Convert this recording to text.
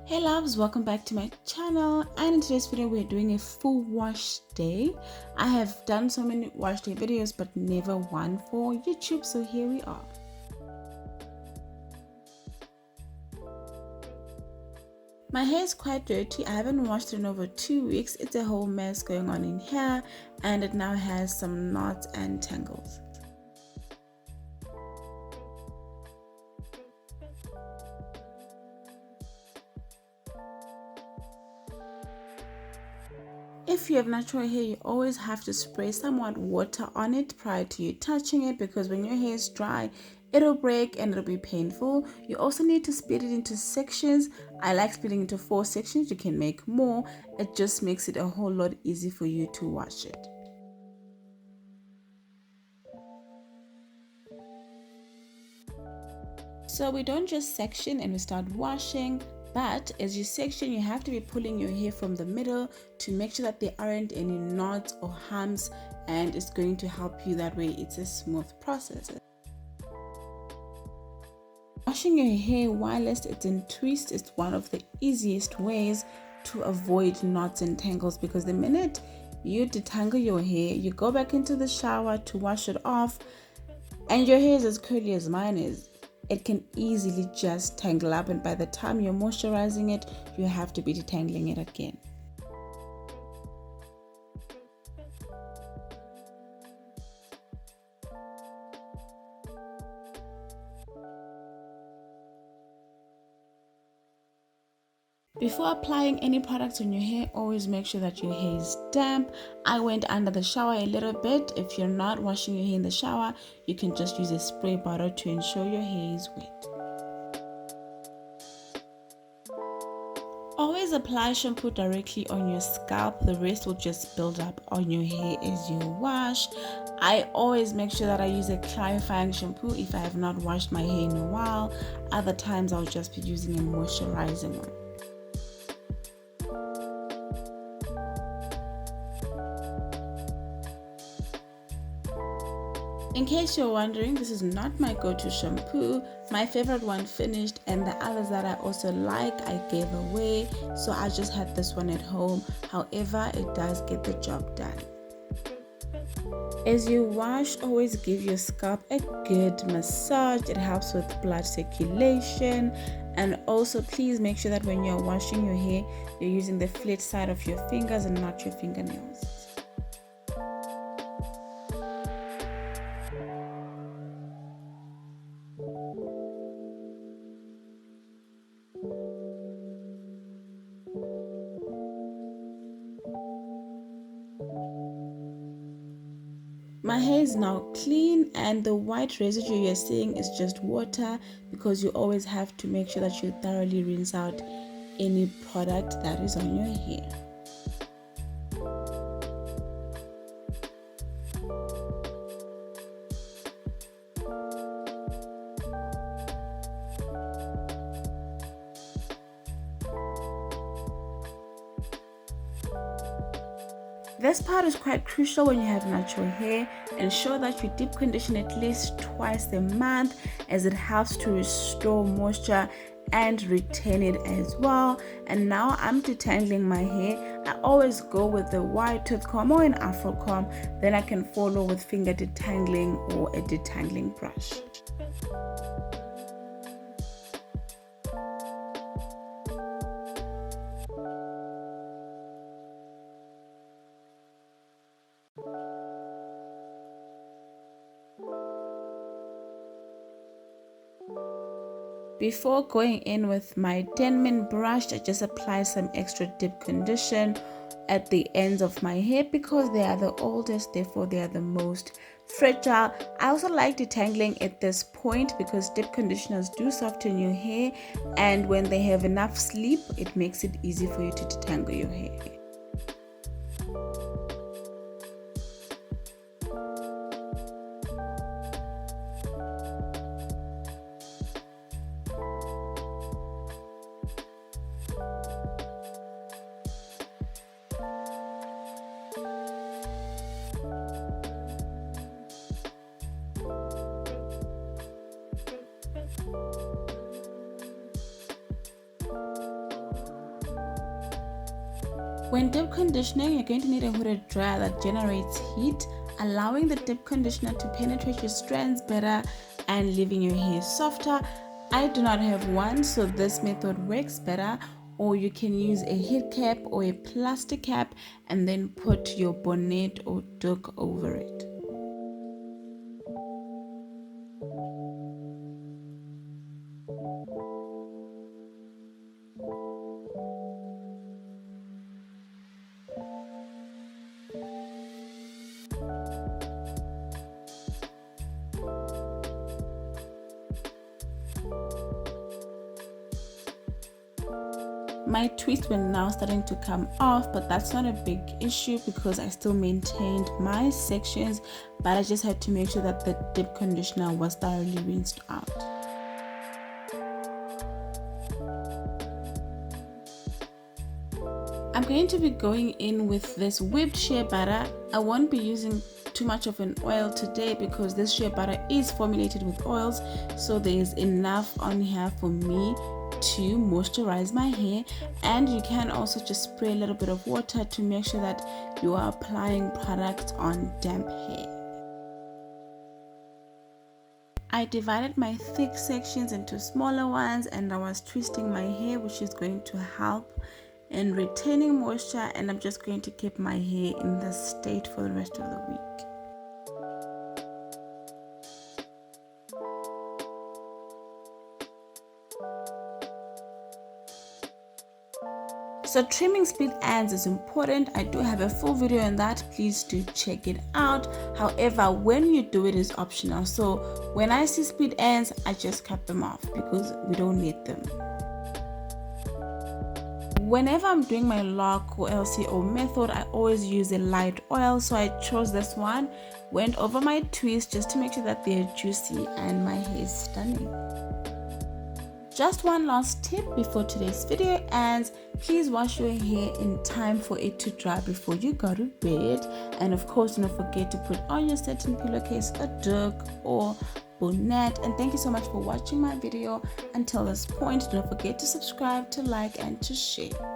Hey loves, welcome back to my channel, and in today's video we're doing a full wash day. I have done so many wash day videos but never one for YouTube, so here we are. My hair is quite dirty. I haven't washed it in over 2 weeks. It's a whole mess going on in here and it now has some knots and tangles. If you have natural hair, you always have to spray somewhat water on it prior to you touching it, because when your hair is dry, it'll break and it'll be painful. You also need to split it into sections. I like splitting into 4 sections. You can make more. It just makes it a whole lot easier for you to wash it. So we don't just section and we start washing. But as you section, you have to be pulling your hair from the middle to make sure that there aren't any knots or humps, and it's going to help you that way. It's a smooth process. Washing your hair whilst it's in twist is one of the easiest ways to avoid knots and tangles, because the minute you detangle your hair, you go back into the shower to wash it off and your hair is as curly as mine is. It can easily just tangle up, and by the time you're moisturizing it, you have to be detangling it again. Before applying any products on your hair, always make sure that your hair is damp. I went under the shower a little bit. If you're not washing your hair in the shower, you can just use a spray bottle to ensure your hair is wet. Always apply shampoo directly on your scalp. The rest will just build up on your hair as you wash. I always make sure that I use a clarifying shampoo if I have not washed my hair in a while. Other times I'll just be using a moisturizing one. In case you're wondering, this is not my go-to shampoo. My favorite one finished, and the others that I also like I gave away, so I just had this one at home. However, it does get the job done. As you wash, always give your scalp a good massage. It helps with blood circulation. And also please make sure that when you're washing your hair, you're using the flat side of your fingers and not your fingernails. My hair is now clean, and the white residue you're seeing is just water, because you always have to make sure that you thoroughly rinse out any product that is on your hair. This part is quite crucial when you have natural hair. Ensure that you deep condition at least twice a month, as it helps to restore moisture and retain it as well. And now I'm detangling my hair. I always go with the wide tooth comb or an afro comb, then I can follow with finger detangling or a detangling brush. Before going in with my 10-min brush, I just apply some extra deep condition at the ends of my hair because they are the oldest, therefore they are the most fragile. I also like detangling at this point because deep conditioners do soften your hair, and when they have enough sleep, it makes it easy for you to detangle your hair. When deep conditioning, you're going to need a hooded dryer that generates heat, allowing the deep conditioner to penetrate your strands better and leaving your hair softer. I do not have one, so this method works better, or you can use a heat cap or a plastic cap and then put your bonnet or doek over it. My twists were now starting to come off, but that's not a big issue because I still maintained my sections, but I just had to make sure that the deep conditioner was thoroughly rinsed out. I'm going to be going in with this whipped shea butter. I won't be using too much of an oil today because this shea butter is formulated with oils, so there is enough on here for me to moisturize my hair. And you can also just spray a little bit of water to make sure that you are applying product on damp hair. I divided my thick sections into smaller ones and I was twisting my hair, which is going to help in retaining moisture, and I'm just going to keep my hair in this state for the rest of the week. So trimming split ends is important. I do have a full video on that, please do check it out. However, when you do it is optional, so when I see split ends I just cut them off because we don't need them. Whenever I'm doing my lock or LCO method, I always use a light oil, so I chose this one, went over my twists just to make sure that they're juicy and my hair is stunning. Just one last tip before today's video ends, please wash your hair in time for it to dry before you go to bed. And of course, do not forget to put on your satin pillowcase, a doek or bonnet. And thank you so much for watching my video until this point. Don't forget to subscribe, to like and to share.